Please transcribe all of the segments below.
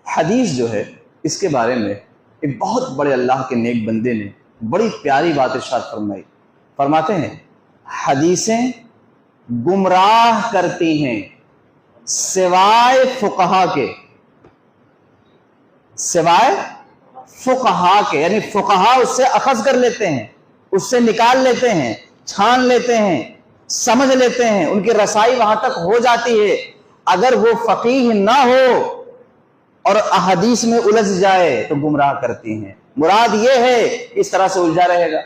حدیث جو ہے اس کے بارے میں ایک بہت بڑے اللہ کے نیک بندے نے بڑی پیاری بات ارشاد فرمائی. فرماتے ہیں حدیثیں گمراہ کرتی ہیں سوائے فقہا کے، سوائے فقہا کے، یعنی فقہا اس سے اخذ کر لیتے ہیں، اس سے نکال لیتے ہیں، چھان لیتے ہیں، سمجھ لیتے ہیں، ان کی رسائی وہاں تک ہو جاتی ہے. اگر وہ فقیہ نہ ہو اور احادیث میں الجھ جائے تو گمراہ کرتی ہیں. مراد یہ ہے اس طرح سے الجھا رہے گا.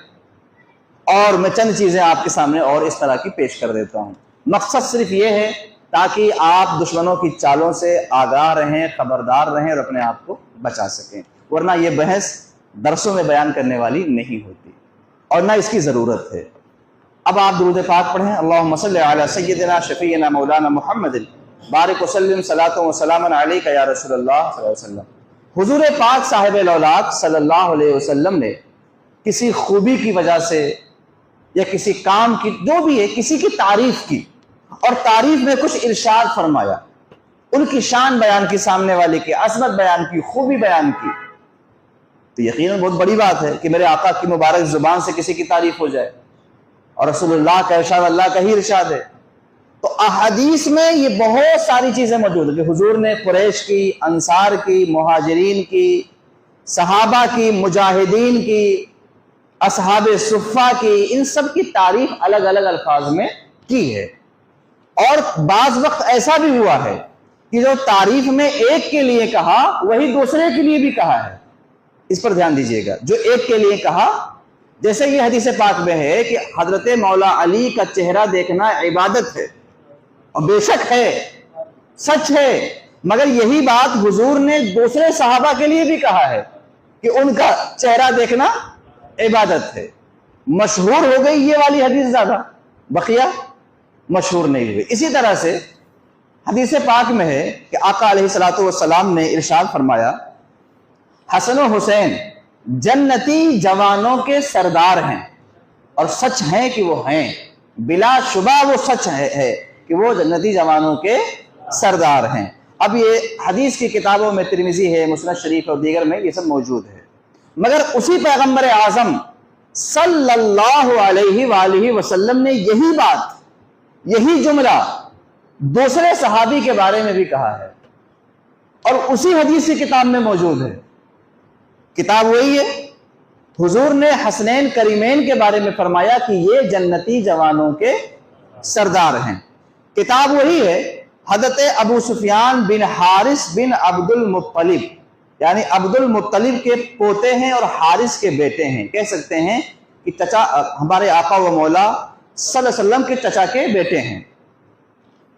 اور میں چند چیزیں آپ کے سامنے اور اس طرح کی پیش کر دیتا ہوں. مقصد صرف یہ ہے تاکہ آپ دشمنوں کی چالوں سے آگاہ رہیں، خبردار رہیں اور اپنے آپ کو بچا سکیں، ورنہ یہ بحث درسوں میں بیان کرنے والی نہیں ہوتی اور نہ اس کی ضرورت ہے. اب آپ درود پاک پڑھیں. اللہم صلی علی سیدنا شفیعنا مولانا محمد بارک وسلم صلاۃ و سلام علیک یا رسول اللہ صلی اللہ علیہ وسلم. حضور پاک صاحب الاولاد صلی اللہ علیہ وسلم نے کسی خوبی کی وجہ سے یا کسی کام کی، جو بھی ہے، کسی کی تعریف کی اور تعریف میں کچھ ارشاد فرمایا، ان کی شان بیان کی، سامنے والے کی عظمت بیان کی، خوبی بیان کی، تو یقیناً بہت بڑی بات ہے کہ میرے آقا کی مبارک زبان سے کسی کی تعریف ہو جائے. اور رسول اللہ کا ارشاد اللہ کا ہی ارشاد ہے. تو احادیث میں یہ بہت ساری چیزیں موجود ہیں کہ حضور نے قریش کی، انصار کی، مہاجرین کی، صحابہ کی، مجاہدین کی، اصحاب صفہ کی، ان سب کی تعریف الگ الگ الفاظ میں کی ہے. اور بعض وقت ایسا بھی ہوا ہے کہ جو تعریف میں ایک کے لیے کہا وہی دوسرے کے لیے بھی کہا ہے. اس پر دھیان دیجئے گا. جو ایک کے لیے کہا، جیسے یہ حدیث پاک میں ہے کہ حضرت مولا علی کا چہرہ دیکھنا عبادت ہے، اور بے شک ہے، سچ ہے، مگر یہی بات حضور نے دوسرے صحابہ کے لیے بھی کہا ہے کہ ان کا چہرہ دیکھنا عبادت ہے. مشہور ہو گئی یہ والی حدیث زیادہ، بقیہ مشہور نہیں ہوئی. اسی طرح سے حدیث پاک میں ہے کہ آقا علیہ الصلوۃ والسلام نے ارشاد فرمایا حسن و حسین جنتی جوانوں کے سردار ہیں، اور سچ ہے کہ وہ ہیں، بلا شبہ وہ سچ ہے کہ وہ جنتی جوانوں کے سردار ہیں. اب یہ حدیث کی کتابوں میں ترمذی ہے، مسند شریف اور دیگر میں یہ سب موجود ہے. مگر اسی پیغمبر اعظم صلی اللہ علیہ وآلہ وسلم نے یہی بات، یہی جملہ دوسرے صحابی کے بارے میں بھی کہا ہے، اور اسی حدیث کی کتاب میں موجود ہے. کتاب وہی ہے. حضور نے حسنین کریمین کے بارے میں فرمایا کہ یہ جنتی جوانوں کے سردار ہیں. کتاب وہی ہے. حضرت ابو سفیان بن حارث بن عبد المطلب، یعنی عبد المطلب کے پوتے ہیں اور حارث کے بیٹے ہیں. کہہ سکتے ہیں کہ چچا، ہمارے آقا و مولا صلی اللہ علیہ وسلم کے چچا کے بیٹے ہیں.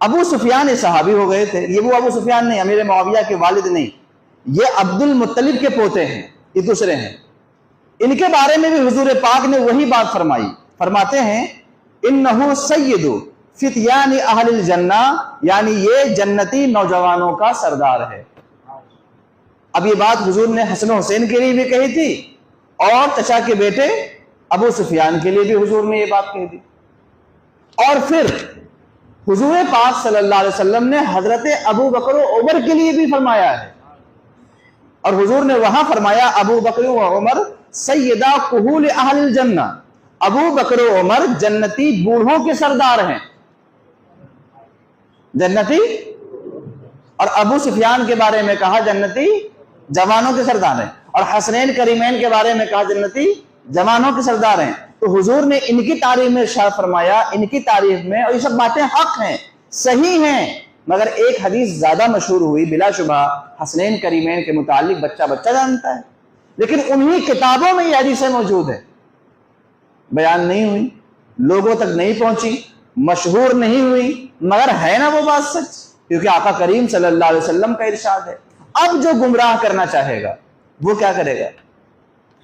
ابو سفیان یہ صحابی ہو گئے تھے. یہ وہ ابو سفیان نہیں، امیر معاویہ کے والد نہیں، یہ عبد المطلب کے پوتے ہیں، یہ دوسرے ہیں. ان کے بارے میں بھی حضور پاک نے وہی بات فرمائی. فرماتے ہیں انہو سید فتیان اہل الجنہ، یعنی یہ جنتی نوجوانوں کا سردار ہے. اب یہ بات حضور نے حسن و حسین کے لیے بھی کہی تھی اور چچا کے بیٹے ابو سفیان کے لیے بھی حضور نے یہ بات کہی تھی. اور پھر حضور پاک صلی اللہ علیہ وسلم نے حضرت ابو بکر و عمر کے لیے بھی فرمایا ہے، اور حضور نے وہاں فرمایا ابو بکر و عمر سیدہ کہول اہل الجنہ، ابو بکر و عمر جنتی بوڑھوں کے سردار ہیں، جنتی. اور ابو سفیان کے بارے میں کہا جنتی جوانوں کے سردار ہیں، اور حسنین کریمین کے بارے میں کہا جنتی جوانوں کے سردار ہیں. تو حضور نے ان کی تعریف میں ارشاد فرمایا، ان کی تعریف میں، اور یہ سب باتیں حق ہیں، صحیح ہیں، مگر ایک حدیث زیادہ مشہور ہوئی بلا شبہ حسنین کریمین کے متعلق بچہ بچہ جانتا ہے، لیکن انہی کتابوں میں یہ حدیثیں موجود ہیں، بیان نہیں ہوئی، لوگوں تک نہیں پہنچی، مشہور نہیں ہوئی، مگر ہے نا وہ بات سچ، کیونکہ آقا کریم صلی اللہ علیہ وسلم کا ارشاد ہے. اب جو گمراہ کرنا چاہے گا وہ کیا کرے گا؟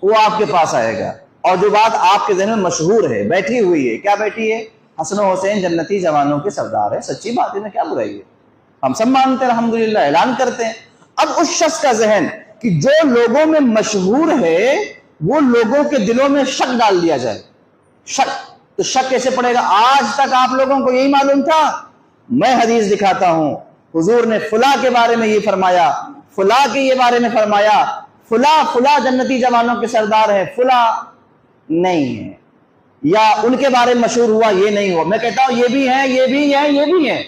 وہ آپ کے پاس آئے گا، اور جو بات آپ کے ذہن میں مشہور ہے، بیٹھی ہوئی ہے، کیا بیٹھی ہے؟ حسن و حسین جنتی جوانوں کے سردار ہے. سچی بات ہے، میں کیا برائی ہے، ہم سب مانتے ہیں، الحمدللہ اعلان کرتے ہیں. اب اس شخص کا ذہن کہ جو لوگوں میں مشہور ہے وہ لوگوں کے دلوں میں شک ڈال دیا جائے. شک تو شک کیسے پڑے گا؟ آج تک آپ لوگوں کو یہی معلوم تھا. میں حدیث دکھاتا ہوں، حضور نے فلاں کے بارے میں یہ فرمایا، فلاں کے یہ بارے میں فرمایا فلاں جنتی جوانوں کے سردار ہے، فلاں نہیں ہے، یا ان کے بارے میں مشہور ہوا یہ نہیں ہوا۔ میں کہتا ہوں یہ بھی ہیں، یہ بھی ہیں، یہ بھی ہیں،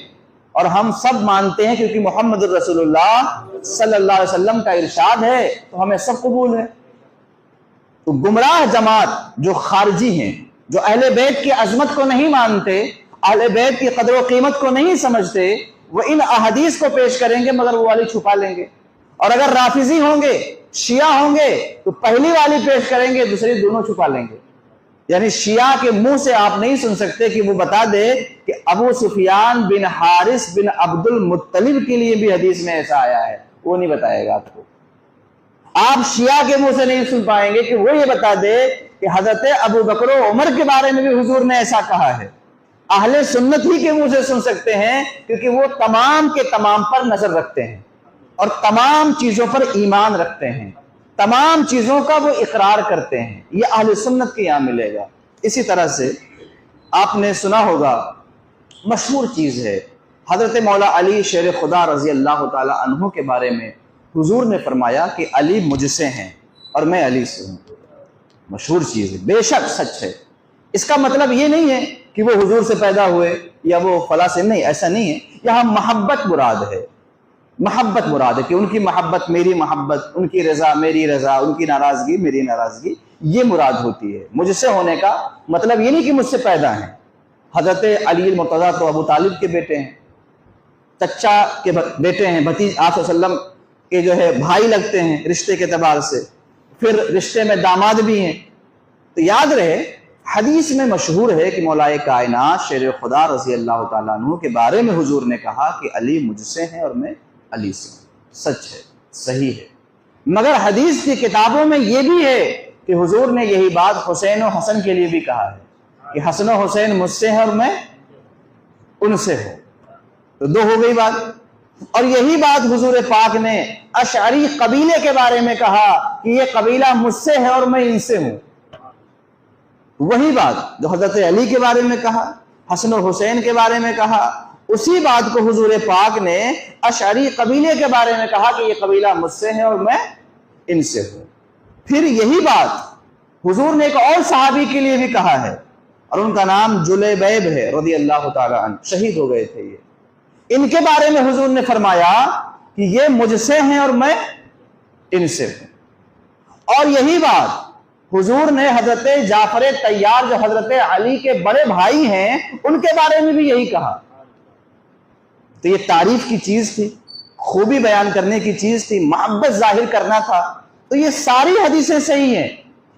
اور ہم سب مانتے ہیں کیونکہ محمد رسول اللہ صلی اللہ علیہ وسلم کا ارشاد ہے تو ہمیں سب قبول ہے۔ تو گمراہ جماعت جو خارجی ہیں، جو اہل بیت کی عظمت کو نہیں مانتے، اہل بیت کی قدر و قیمت کو نہیں سمجھتے، وہ ان احادیث کو پیش کریں گے مگر وہ والی چھپا لیں گے، اور اگر رافضی ہوں گے، شیعہ ہوں گے تو پہلی والی پیش کریں گے، دوسری دونوں چھپا لیں گے۔ یعنی شیعہ کے منہ سے آپ نہیں سن سکتے کہ وہ بتا دے کہ ابو سفیان بن حارث بن عبد المطلب کے لیے بھی حدیث میں ایسا آیا ہے، وہ نہیں بتائے گا آپ کو۔ آپ شیعہ کے منہ سے نہیں سن پائیں گے کہ وہ یہ بتا دے کہ حضرت ابو بکر و عمر کے بارے میں بھی حضور نے ایسا کہا ہے۔ اہل سنت ہی کے منہ سے سن سکتے ہیں کیونکہ وہ تمام کے تمام پر نظر رکھتے ہیں اور تمام چیزوں پر ایمان رکھتے ہیں، تمام چیزوں کا وہ اقرار کرتے ہیں، یہ اہل سنت کے یہاں ملے گا۔ اسی طرح سے آپ نے سنا ہوگا، مشہور چیز ہے، حضرت مولا علی شیر خدا رضی اللہ تعالی عنہ کے بارے میں حضور نے فرمایا کہ علی مجھ سے ہیں اور میں علی سے ہوں۔ مشہور چیز ہے، بے شک سچ ہے۔ اس کا مطلب یہ نہیں ہے کہ وہ حضور سے پیدا ہوئے یا وہ فلاں سے، نہیں، ایسا نہیں ہے۔ یہاں محبت مراد ہے، محبت مراد ہے کہ ان کی محبت میری محبت، ان کی رضا میری رضا، ان کی ناراضگی میری ناراضگی، یہ مراد ہوتی ہے۔ مجھ سے ہونے کا مطلب یہ نہیں کہ مجھ سے پیدا ہیں۔ حضرت علی المرتضیٰ تو ابو طالب کے بیٹے ہیں، چچا کے بیٹے ہیں، بھتیج آپ صلی اللہ علیہ وسلم کے جو ہے بھائی لگتے ہیں رشتے کے اعتبار سے، پھر رشتے میں داماد بھی ہیں۔ تو یاد رہے، حدیث میں مشہور ہے کہ مولا کائنات شیر خدا رضی اللہ تعالیٰ عنہ کے بارے میں حضور نے کہا کہ علی مجھ سے ہیں اور میں علی سے ہوں۔ سچ ہے، صحیح ہے، مگر حدیث کی کتابوں میں یہ بھی ہے کہ حضور نے یہی بات حسین و حسن کے لیے بھی کہا ہے کہ حسن و حسین مجھ سے ہیں اور میں ان سے ہوں۔ تو دو ہو گئی بات۔ اور یہی بات حضور پاک نے اشعری قبیلے کے بارے میں کہا کہ یہ قبیلہ مجھ سے ہے اور میں ان سے ہوں۔ وہی بات جو حضرت علی کے بارے میں کہا، حسن و حسین کے بارے میں کہا، اسی بات کو حضور پاک نے اشعری قبیلے کے بارے میں کہا کہ یہ قبیلہ مجھ سے ہے اور میں ان سے ہوں۔ پھر یہی بات حضور نے ایک اور صحابی کے لیے بھی کہا ہے، اور ان کا نام جلیبیب ہے رضی اللہ تعالی عنہ، شہید ہو گئے تھے یہ۔ ان کے بارے میں حضور نے فرمایا کہ یہ مجھ سے ہیں اور میں ان سے ہوں۔ اور یہی بات حضور نے حضرت جعفر طیار جو حضرت علی کے بڑے بھائی ہیں ان کے بارے میں بھی یہی کہا۔ تو یہ تعریف کی چیز تھی، خوبی بیان کرنے کی چیز تھی، محبت ظاہر کرنا تھا۔ تو یہ ساری حدیثیں صحیح ہیں،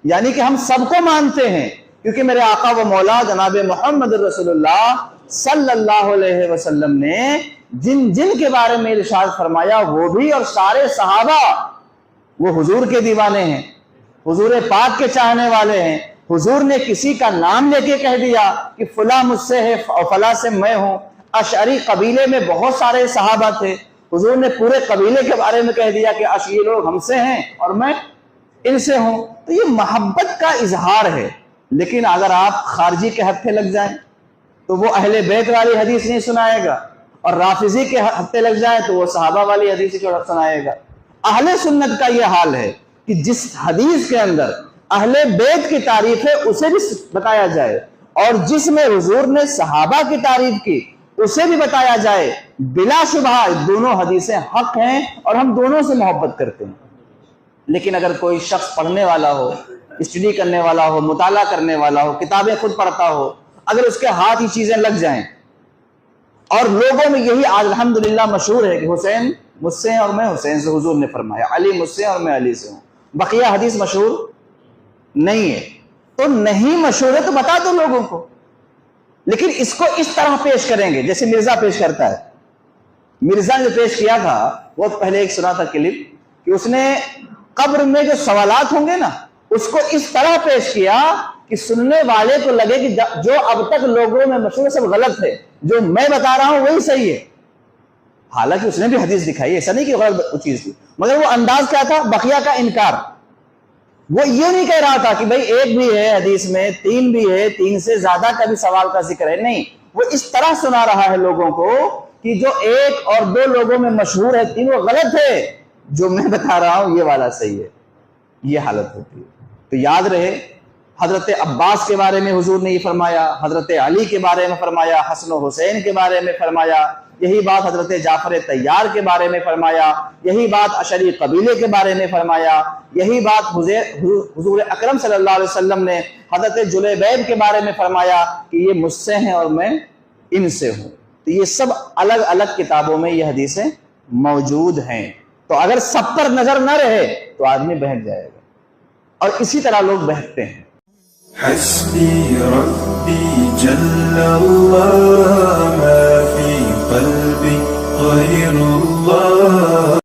یعنی کہ ہم سب کو مانتے ہیں کیونکہ میرے آقا و مولا جناب محمد رسول اللہ صلی اللہ علیہ وسلم نے جن جن کے بارے میں ارشاد فرمایا وہ بھی اور سارے صحابہ وہ حضور کے دیوانے ہیں، حضور پاک کے چاہنے والے ہیں۔ حضور نے کسی کا نام لے کے کہہ دیا کہ فلاں مجھ سے ہے اور فلاں سے میں ہوں۔ اشعری قبیلے میں بہت سارے صحابہ تھے، حضور نے پورے قبیلے کے بارے میں کہہ دیا کہ یہ لوگ ہم سے ہیں اور میں ان سے ہوں۔ تو یہ محبت کا اظہار ہے۔ لیکن اگر آپ خارجی کے ہتھے لگ جائیں تو وہ اہل بیت والی حدیث نہیں سنائے گا، اور رافضی کے ہتھے لگ جائیں تو وہ صحابہ والی حدیث سنائے گا۔ اہل سنت کا یہ حال ہے کہ جس حدیث کے اندر اہل بیت کی تعریف ہے اسے بھی بتایا جائے، اور جس میں حضور نے صحابہ کی تعریف کی اسے بھی بتایا جائے۔ بلا شبہ دونوں حدیثیں حق ہیں اور ہم دونوں سے محبت کرتے ہیں۔ لیکن اگر کوئی شخص پڑھنے والا ہو، اسٹڈی کرنے والا ہو، مطالعہ کرنے والا ہو، کتابیں خود پڑھتا ہو، اگر اس کے ہاتھ یہ چیزیں لگ جائیں، اور لوگوں میں یہی آج الحمدللہ مشہور ہے کہ حسین مجھ سے ہیں اور میں حسین سے، حضور نے فرمایا علی مجھ سے اور میں علی سے ہوں، بقیہ حدیث مشہور نہیں ہے۔ تو نہیں مشہور ہے تو بتا دو لوگوں کو، لیکن اس کو اس طرح پیش کریں گے جیسے مرزا پیش کرتا ہے۔ مرزا نے جو پیش کیا تھا بہت پہلے ایک سنا تھا کلپ کہ اس نے قبر میں جو سوالات ہوں گے نا اس کو اس طرح پیش کیا کہ سننے والے کو لگے کہ جو اب تک لوگوں میں مشہور سب غلط ہے، جو میں بتا رہا ہوں وہی صحیح ہے۔ حالانکہ اس نے بھی حدیث دکھائی، ایسا نہیں کہ غلط چیز تھی، مگر وہ انداز کیا تھا؟ بقیہ کا انکار۔ وہ یہ نہیں کہہ رہا تھا کہ بھائی ایک بھی ہے حدیث میں، تین بھی ہے، تین سے زیادہ کا بھی سوال کا ذکر ہے، نہیں، وہ اس طرح سنا رہا ہے لوگوں کو کہ جو ایک اور دو لوگوں میں مشہور ہے تین وہ غلط ہے، جو میں بتا رہا ہوں یہ والا صحیح ہے، یہ حالت ہوتی ہے۔ تو یاد رہے، حضرت عباس کے بارے میں حضور نے یہ فرمایا، حضرت علی کے بارے میں فرمایا، حسن و حسین کے بارے میں فرمایا، یہی بات حضرت جعفر طیار کے بارے میں فرمایا، یہی بات اشعری قبیلے کے بارے میں فرمایا، یہی بات حضور اکرم صلی اللہ علیہ وسلم نے حضرت جلیبیب کے بارے میں فرمایا کہ یہ مجھ سے ہیں اور میں ان سے ہوں۔ تو یہ سب الگ الگ کتابوں میں یہ حدیثیں موجود ہیں۔ تو اگر سب پر نظر نہ رہے تو آدمی بہک جائے گا، اور اسی طرح لوگ بہکتے ہیں۔ حسبي ربي جل الله ما في قلبي غير الله